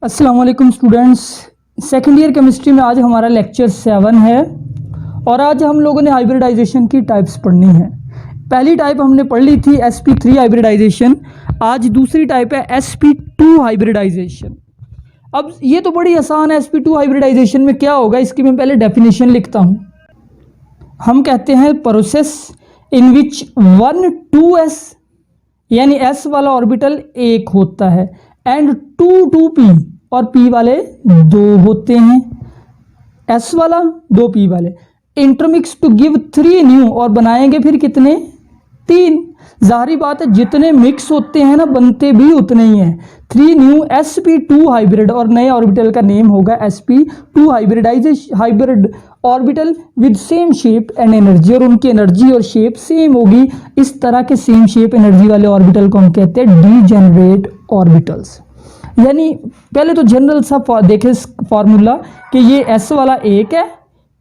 अस्सलाम वालेकुम students, second year chemistry में आज हमारा लेक्चर 7 है और आज हम लोगों ने हाइब्रिडाइजेशन की टाइप्स पढ़नी है। पहली टाइप हमने पढ़ ली थी sp3 हाइब्रिडाइजेशन। आज दूसरी टाइप है sp2 हाइब्रिडाइजेशन। अब ये तो बड़ी आसान है। sp2 हाइब्रिडाइजेशन में क्या होगा, इसकी मैं पहले डेफिनेशन लिखता हूँ। हम कहते हैं प्रोसेस इन विच 1 2s यानी s वाला ऑर्बिटल एक होता है एंड 2p और p वाले दो होते हैं। s वाला 2p वाले इंटरमिक्स टू गिव 3 न्यू और बनाएंगे फिर कितने 3। जाहिर बात है जितने मिक्स होते हैं ना बनते भी उतने ही हैं। 3 न्यू sp2 हाइब्रिड और नए ऑर्बिटल का नेम होगा sp2 hybrid orbital with same shape and energy, और उनकी एनर्जी और शेप सेम होगी। इस तरह के सेम शेप एनर्जी वाले ऑर्बिटल को हम कहते हैं डीजेनरेट ऑर्बिटल्स। यानी पहले तो जनरल सा देखे फॉर्मूला कि ये s वाला एक है,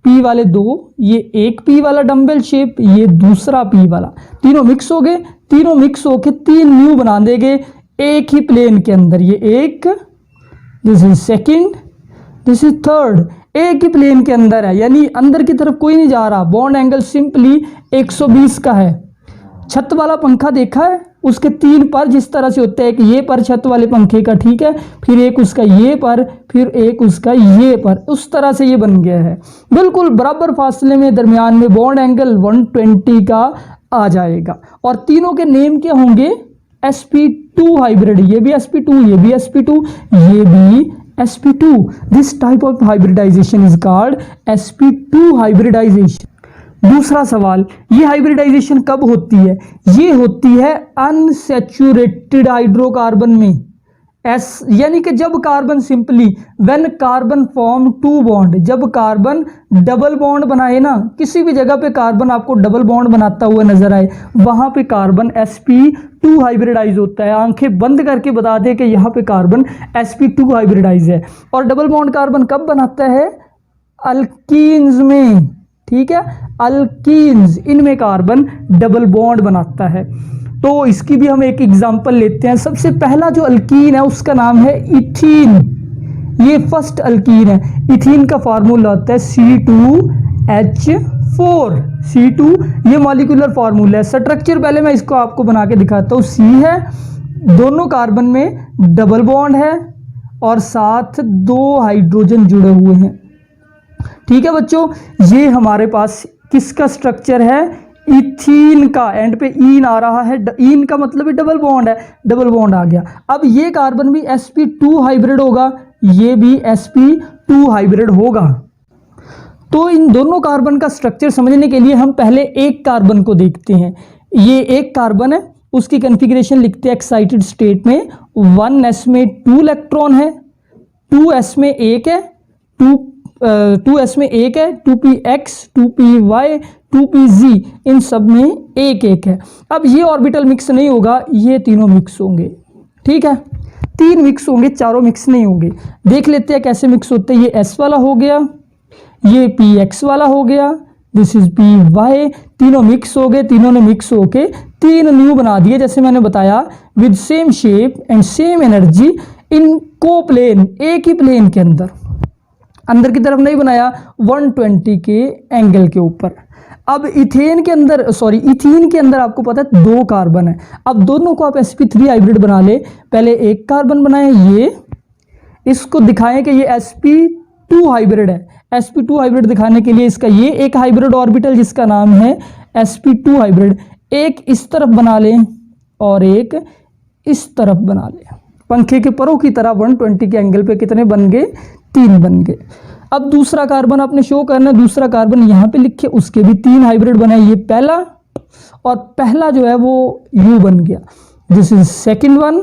p वाले दो, ये एक p वाला डम्बल शेप, ये दूसरा p वाला, तीनों मिक्स हो गए। तीनों मिक्स होके 3 न्यू बना देंगे एक ही प्लेन के अंदर। ये एक, this is second, this is third, एक ही प्लेन के अंदर है, यानी अंदर की तरफ कोई नहीं जा रहा। बॉन्ड एंगल सिंपली 120 का है। छत वाला पंखा देखा है, उसके 3 पर जिस तरह से होते हैं, एक ये पर छत वाले पंखे का, ठीक है, फिर एक उसका ये पर, फिर एक उसका ये पर, उस तरह से ये बन गया है। बिल्कुल बराबर फासले में दरमियान में बॉन्ड एंगल 120 का आ जाएगा। और तीनों के नेम क्या होंगे, sp2 हाइब्रिड। ये भी sp2, ये भी sp2, ये भी sp2। This type of hybridization is called sp2 hybridization. दूसरा सवाल, ये हाइब्रिडाइजेशन कब होती है? ये होती है अनसैचुरेटेड हाइड्रोकार्बन में। यानी कि जब carbon simply when carbon form 2 bond, जब कार्बन डबल बॉन्ड बनाए ना, किसी भी जगह पे कार्बन आपको डबल बॉन्ड बनाता हुआ नजर आए, वहां पे कार्बन sp2 हाइब्रिडाइज होता है। आंखें बंद करके बता दे कि यहाँ पे कार्बन sp2 हाइब्रिडाइज है। और डबल बॉन्ड कार्बन कब बनाता है? अल्कीन्स में, ठीक है, अल्कीन्स, इनमें कार्बन डबल बॉन्ड बनाता है। तो इसकी भी हम एक एग्जांपल लेते हैं। सबसे पहला जो अल्कीन है उसका नाम है इथीन। ये फर्स्ट अल्कीन है। इथीन का फार्मूला होता है C2H4। C2 ये मॉलिक्यूलर फार्मूला है। स्ट्रक्चर पहले मैं इसको आपको बना के दिखाता हूँ। C है, दोनों कार्बन में डबल बॉन्ड है और साथ 2 हाइड्रोजन जुड़े हुए हैं, ठीक है बच्चों। ये हमारे पास किसका स्ट्रक्चर है? इथीन का। एंड पे ईन आ रहा है, ईन का मतलब ही डबल बॉन्ड है, डबल बॉन्ड आ गया। अब ये कार्बन भी sp2 हाइब्रिड होगा, ये भी sp2 हाइब्रिड होगा। तो इन दोनों कार्बन का स्ट्रक्चर समझने के लिए हम पहले एक कार्बन को देखते हैं। ये एक कार्बन है, उसकी कॉन्फ़िगरेशन लिखते हैं एक्साइटेड स्टेट में। 1s में 2 इलेक्ट्रॉन है, 2s में 1 है, 2s में 1 है, 2px, 2py, 2pz, इन सब में 1 है। अब ये ऑर्बिटल मिक्स नहीं होगा, ये तीनों मिक्स होंगे, ठीक है। 3 मिक्स होंगे, चारों मिक्स नहीं होंगे। देख लेते हैं कैसे मिक्स होते हैं। ये s वाला हो गया, ये px वाला हो गया, दिस इज py, तीनों मिक्स हो गए। तीनों ने मिक्स होके 3 न्यू बना दिए, जैसे मैंने बताया, with same shape and same energy in को प्लेन, एक ही प्लेन के अंदर, अंदर की तरफ नहीं बनाया, 120 के एंगल के ऊपर। अब इथेन के अंदर, इथीन के अंदर आपको पता है 2 कार्बन है। अब दोनों को आप sp3 हाइब्रिड बना ले। पहले एक कार्बन बनाए, ये इसको दिखाएं कि ये sp2 हाइब्रिड है। sp2 हाइब्रिड दिखाने के लिए इसका ये एक हाइब्रिड ऑर्बिटल जिसका नाम है sp2 हाइब्रिड, एक इस तरफ बना लें और एक इस तरफ बना लें। पंखे के परों की तरह 120 के एंगल पे कितने बन गए? 3 बन गए। अब दूसरा कार्बन आपने शो करना है। दूसरा कार्बन यहाँ पे लिखे, उसके भी 3 हाइब्रिड बनाए। ये पहला, और पहला जो है वो U बन गया। This is second one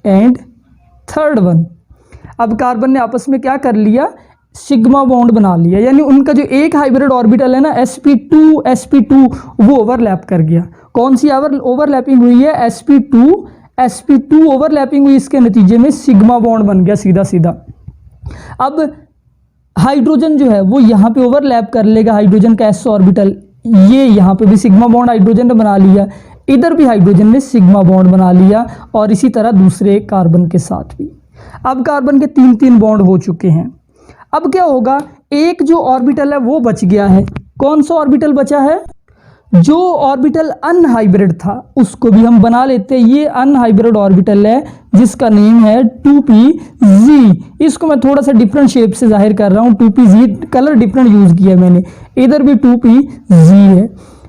and third one. अब कार्बन ने आपस में क्या कर लिया? सिग्मा बॉन्ड बना लिया, यानी उनका जो एक हाइब्रिड ऑर्बिटल है ना sp2 वो ओवरलैप कर गया। कौन सी ओवरलैपिंग हुई है? sp2 ओवरलैपिंग हुई, इसके नतीजे में सिग्मा बॉन्ड बन गया सीधा सीधा। अब हाइड्रोजन जो है वो यहाँ पे ओवरलैप कर लेगा, हाइड्रोजन का s ऑर्बिटल, ये यहाँ पे भी सिग्मा बॉन्ड हाइड्रोजन ने बना लिया, इधर भी हाइड्रोजन ने सिग्मा बॉन्ड बना लिया, और इसी तरह दूसरे कार्बन के साथ भी। अब कार्बन के 3 बॉन्ड हो चुके हैं। अब क्या होगा, एक जो ऑर्बिटल है वो बच गया है। कौन सा ऑर्बिटल बचा है? जो ऑर्बिटल अनहाइब्रिड था उसको भी हम बना लेते हैं। ये अनहाइब्रिड ऑर्बिटल है जिसका नेम है 2pz। इसको मैं थोड़ा सा डिफरेंट शेप से जाहिर कर रहा हूँ, 2pz कलर डिफरेंट यूज किया है मैंने, इधर भी 2pz है।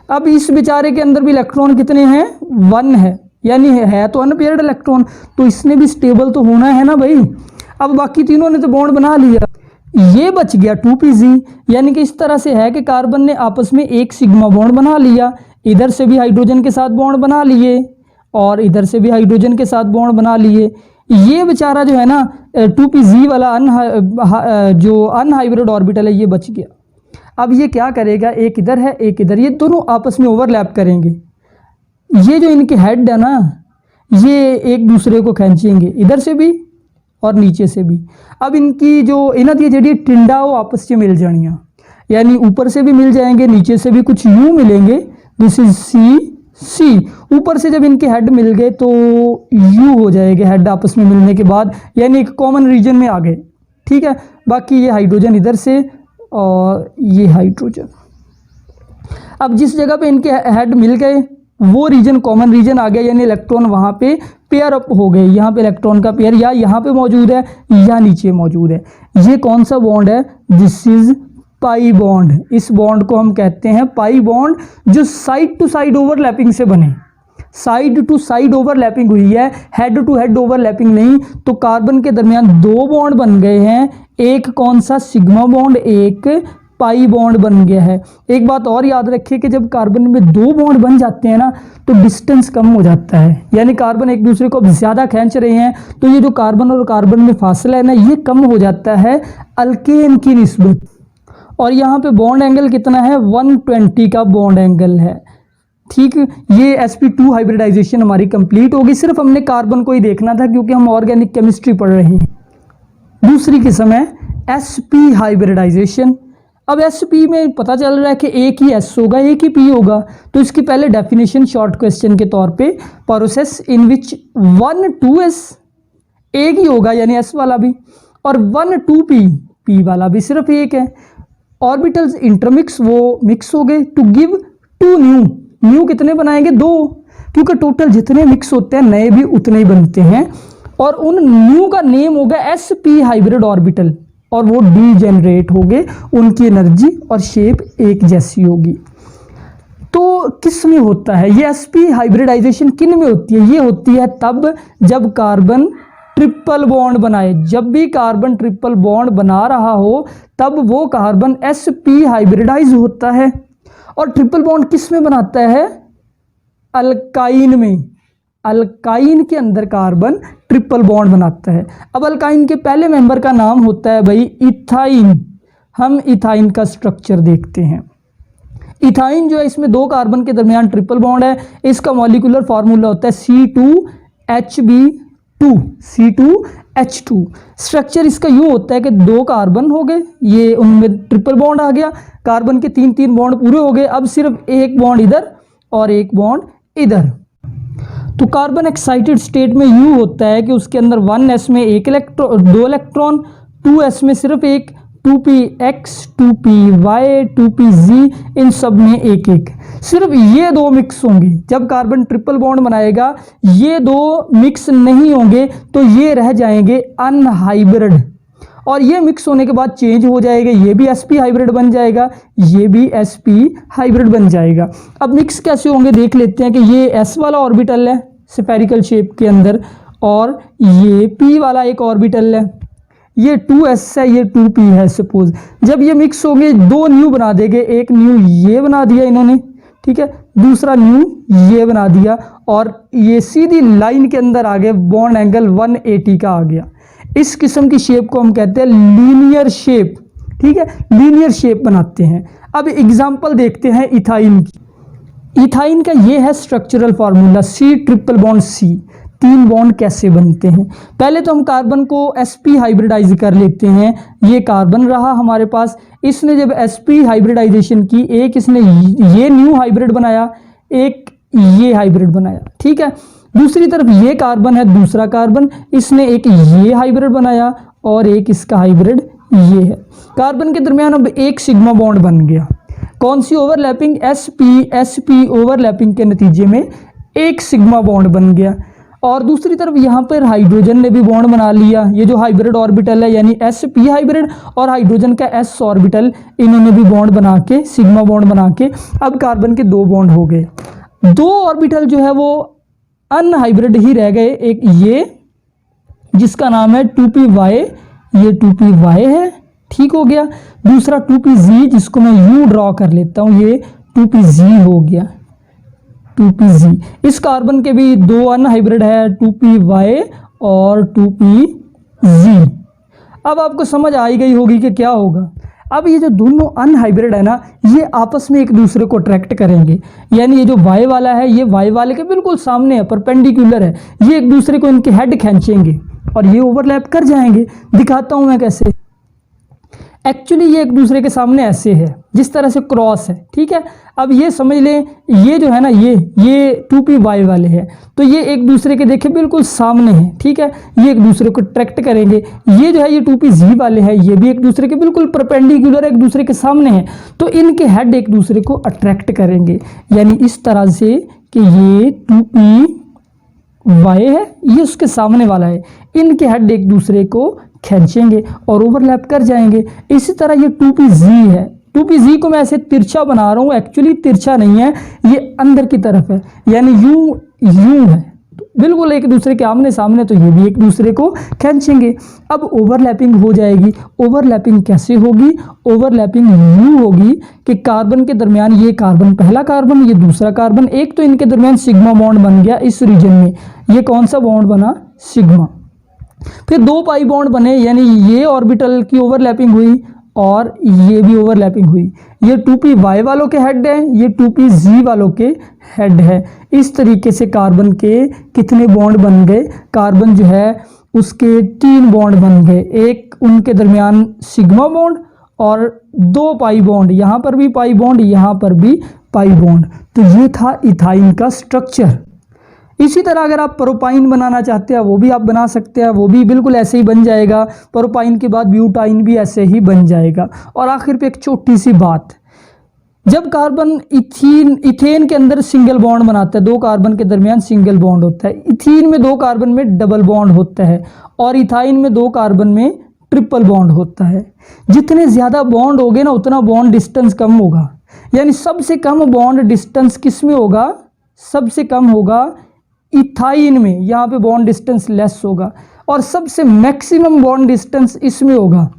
अब इस बेचारे के अंदर भी इलेक्ट्रॉन कितने हैं? 1 है, यानी है तो अनपेयर्ड इलेक्ट्रॉन, तो इसने भी स्टेबल तो होना है ना भाई। अब बाकी तीनों ने तो बॉन्ड बना लिया, ये बच गया 2pz। यानी कि इस तरह से है कि कार्बन ने आपस में एक सिग्मा बॉन्ड बना लिया, इधर से भी हाइड्रोजन के साथ बॉन्ड बना लिए और इधर से भी हाइड्रोजन के साथ बॉन्ड बना लिए। ये बेचारा जो है ना 2pz वाला जो अनहाइब्रिड ऑर्बिटल है ये बच गया। अब ये क्या करेगा, एक इधर है एक इधर, ये दोनों आपस में ओवरलैप करेंगे। ये जो इनके हेड है ना ये एक दूसरे को खींचेंगे, इधर से भी और नीचे से भी। अब इनकी जो इन्हां दी जड़ी टिंडा वो आपस में मिल जानियां, यानी ऊपर से भी मिल जाएंगे नीचे से भी कुछ यूं मिलेंगे। This is C. ऊपर से जब इनके हेड मिल गए तो यू हो जाएंगे हेड आपस में मिलने के बाद, यानी एक कॉमन रीजन में आ गए। ठीक है, बाकी ये हाइड्रोजन इधर से और ये हाइड्रोजन। अब जिस जगह पे इनके हेड मिल गए वो रीजन कॉमन रीजन आ गया, यानी इलेक्ट्रॉन वहाँ पे पेयर अप हो गए। यहाँ पे इलेक्ट्रॉन का पेयर या यहाँ पे मौजूद है या नीचे मौजूद है। ये कौन सा बॉन्ड है? This is pi bond. इस बॉन्ड को हम कहते हैं पाई बॉन्ड, जो साइड टू साइड ओवरलैपिंग से बने। साइड टू साइड ओवरलैपिंग हुई है, हेड टू हेड ओवरलैपिंग नहीं। तो कार्बन के दरमियान 2 बॉन्ड बन गए हैं, एक कौन सा? सिग्मा बॉन्ड, एक पाई बॉन्ड बन गया है। एक बात और याद रखिए कि जब कार्बन में 2 बॉन्ड बन जाते हैं ना तो डिस्टेंस कम हो जाता है, यानी कार्बन एक दूसरे को ज़्यादा खींच रहे हैं तो ये जो कार्बन और कार्बन में फासला है ना ये कम हो जाता है अल्केन की निस्बत। और यहाँ पे बॉन्ड एंगल कितना है? 120 का बॉन्ड एंगल है। ठीक, ये sp2 हाइब्रिडाइजेशन हमारी कंप्लीट होगी। सिर्फ हमने कार्बन को ही देखना था क्योंकि हम ऑर्गेनिक केमिस्ट्री पढ़ रहे हैं। दूसरी किस्म है sp हाइब्रिडाइजेशन। अब sp में पता चल रहा है कि एक ही s होगा एक ही p होगा, तो इसकी पहले डेफिनेशन शॉर्ट क्वेश्चन के तौर पे, प्रोसेस इन विच 1 2s एक ही होगा यानी s वाला भी, और 1 2p p वाला भी सिर्फ एक है। ऑर्बिटल्स इंटरमिक्स वो मिक्स हो गए टू गिव 2 न्यू कितने बनाएंगे? 2, क्योंकि टोटल जितने मिक्स होते हैं नए भी उतने ही बनते हैं। और उन न्यू का नेम होगा sp हाइब्रिड ऑर्बिटल और वो डीजेनरेट हो गए, उनकी एनर्जी और शेप एक जैसी होगी। तो किस में होता है ये sp हाइब्रिडाइजेशन? किन में होती है? ये होती है तब जब कार्बन ट्रिपल बॉन्ड बनाए। जब भी कार्बन ट्रिपल बॉन्ड बना रहा हो तब वो कार्बन sp हाइब्रिडाइज होता है। और ट्रिपल बॉन्ड किस में बनाता है? अल्काइन में। अल्काइन के अंदर कार्बन ट्रिपल बॉन्ड बनाता है। अब अल्काइन के पहले मेंबर का नाम होता है भाई इथाइन। हम इथाइन का स्ट्रक्चर देखते हैं। इथाइन जो है इसमें 2 कार्बन के दरमियान ट्रिपल बॉन्ड है। इसका मॉलिक्यूलर फार्मूला होता है C2H2। C2H2 स्ट्रक्चर इसका यूँ होता है कि 2 कार्बन हो गए, ये उनमें ट्रिपल बॉन्ड आ गया, कार्बन के 3 बॉन्ड पूरे हो गए। अब सिर्फ एक बॉन्ड इधर और एक बॉन्ड इधर। तो कार्बन एक्साइटेड स्टेट में यूँ होता है कि उसके अंदर 1s में 2 इलेक्ट्रॉन, 2s में सिर्फ एक, 2px 2py 2pz इन सब में एक एक। सिर्फ ये 2 मिक्स होंगे। जब कार्बन ट्रिपल बॉन्ड बनाएगा ये 2 मिक्स नहीं होंगे तो ये रह जाएंगे अनहाइब्रिड, और ये मिक्स होने के बाद चेंज हो जाएगा, ये भी sp हाइब्रिड बन जाएगा, ये भी sp हाइब्रिड बन जाएगा। अब मिक्स कैसे होंगे देख लेते हैं कि ये s वाला ऑर्बिटल है स्फेरिकल शेप के अंदर और ये p वाला एक ऑर्बिटल है, ये 2s है ये 2p है। सपोज जब ये मिक्स होंगे 2 न्यू बना देंगे, एक न्यू ये बना दिया इन्होंने, ठीक है, दूसरा न्यू ये बना दिया और ये सीधी लाइन के अंदर आ गए, बॉन्ड एंगल 180 का आ गया। इस किस्म की शेप को हम कहते हैं लीनियर शेप। ठीक है, लीनियर शेप बनाते हैं। अब एग्जांपल देखते हैं इथाइन की। इथाइन का ये है structural formula C triple bond C। 3 bond कैसे बनते हैं? पहले तो हम कार्बन को sp हाइब्रिडाइज कर लेते हैं। ये कार्बन रहा हमारे पास, इसने जब sp हाइब्रिडाइजेशन की, एक इसने ये न्यू हाइब्रिड बनाया, एक ये हाइब्रिड बनाया, ठीक है। दूसरी तरफ ये कार्बन है, दूसरा कार्बन, इसने एक ये हाइब्रिड बनाया और एक इसका हाइब्रिड ये है। कार्बन के दरमियान अब एक सिग्मा बॉन्ड बन गया। कौन सी ओवरलैपिंग? sp ओवरलैपिंग के नतीजे में एक सिग्मा बॉन्ड बन गया। और दूसरी तरफ यहाँ पर हाइड्रोजन ने भी बॉन्ड बना लिया। ये जो हाइब्रिड ऑर्बिटल है यानी sp हाइब्रिड और हाइड्रोजन का s ऑर्बिटल, इन्होंने भी बॉन्ड बना के, सिग्मा बॉन्ड बना के अब कार्बन के 2 बॉन्ड हो गए। 2 ऑर्बिटल जो है वो अनहाइब्रिड ही रह गए। एक ये जिसका नाम है 2py, ये 2py है, ठीक हो गया। दूसरा 2pz जिसको मैं यू ड्रॉ कर लेता हूं, ये 2pz हो गया, 2pz। इस कार्बन के भी 2 अनहाइब्रिड है, 2py और 2pz। अब आपको समझ आ ही गई होगी कि क्या होगा। अब ये जो दोनों अनहाइब्रिड है ना, ये आपस में एक दूसरे को अट्रैक्ट करेंगे। यानी ये जो y वाला है ये y वाले के बिल्कुल सामने है, परपेंडिकुलर है, ये एक दूसरे को इनके हेड खींचेंगे और ये ओवरलैप कर जाएंगे। दिखाता हूं मैं कैसे। एक्चुअली ये एक दूसरे के सामने ऐसे है, जिस तरह से क्रॉस है, ठीक है। अब ये समझ लें, ये जो है ना, ये 2py वाले हैं, तो ये एक दूसरे के देखे बिल्कुल सामने हैं, ठीक है। ये एक दूसरे को अट्रैक्ट करेंगे। ये जो है ये 2pz वाले हैं, ये भी एक दूसरे के बिल्कुल परपेंडिकुलर एक दूसरे के सामने हैं, तो इनके हेड एक दूसरे को अट्रैक्ट करेंगे। यानी इस तरह से कि ये 2py है, ये उसके सामने वाला है, इनके हेड एक दूसरे को खींचेंगे और ओवरलैप कर जाएंगे। इसी तरह ये 2pz है, 2pz को मैं ऐसे तिरछा बना रहा हूँ, एक्चुअली तिरछा नहीं है, ये अंदर की तरफ है, यानी यूं है, बिल्कुल एक दूसरे के आमने सामने, तो ये भी एक दूसरे को खींचेंगे। अब ओवरलैपिंग हो जाएगी। ओवरलैपिंग कैसे होगी? ओवरलैपिंग यूं होगी कि कार्बन के दरमियान, ये कार्बन पहला कार्बन, ये दूसरा कार्बन, एक तो इनके दरमियान सिग्मा बॉन्ड बन गया इस रीजन में। ये कौन सा बॉन्ड बना? सिग्मा। फिर 2 पाई बॉन्ड बने, यानी ये ऑर्बिटल की ओवरलैपिंग हुई और ये भी ओवरलैपिंग हुई। ये 2py वालों के हेड है, ये 2pz वालों के हेड है। इस तरीके से कार्बन के कितने बॉन्ड बन गए? कार्बन जो है उसके 3 बॉन्ड बन गए। एक उनके दरमियान सिग्मा बॉन्ड और 2 पाई बॉन्ड, यहाँ पर भी पाई बॉन्ड, यहाँ पर भी पाई बॉन्ड। तो ये था इथाइन का स्ट्रक्चर। इसी तरह अगर आप प्रोपाइन बनाना चाहते हैं वो भी आप बना सकते हैं, वो भी बिल्कुल ऐसे ही बन जाएगा। प्रोपाइन के बाद ब्यूटाइन भी ऐसे ही बन जाएगा। और आखिर पे एक छोटी सी बात, जब कार्बन इथेन के अंदर सिंगल बॉन्ड बनाता है, 2 कार्बन के दरमियान सिंगल बॉन्ड होता है। इथीन में 2 कार्बन में डबल बॉन्ड होता है और इथाइन में 2 कार्बन में ट्रिपल बॉन्ड होता है। जितने ज़्यादा बॉन्ड होंगे ना, उतना बॉन्ड डिस्टेंस कम होगा। यानी सबसे कम बॉन्ड डिस्टेंस किस में होगा? सबसे कम होगा इथाइन में, यहाँ पे बॉन्ड डिस्टेंस लेस होगा। और सबसे मैक्सिमम बॉन्ड डिस्टेंस इसमें होगा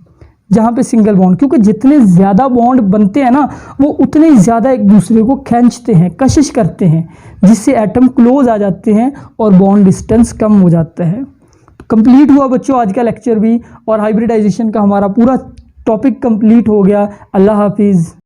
जहाँ पे सिंगल बॉन्ड, क्योंकि जितने ज़्यादा बॉन्ड बनते हैं ना, वो उतने ही ज़्यादा एक दूसरे को खींचते हैं, कशिश करते हैं, जिससे एटम क्लोज आ जाते हैं और बॉन्ड डिस्टेंस कम हो जाता है। कंप्लीट हुआ बच्चों आज का लेक्चर भी, और हाइब्रिडाइजेशन का हमारा पूरा टॉपिक कंप्लीट हो गया। अल्लाह हाफिज़।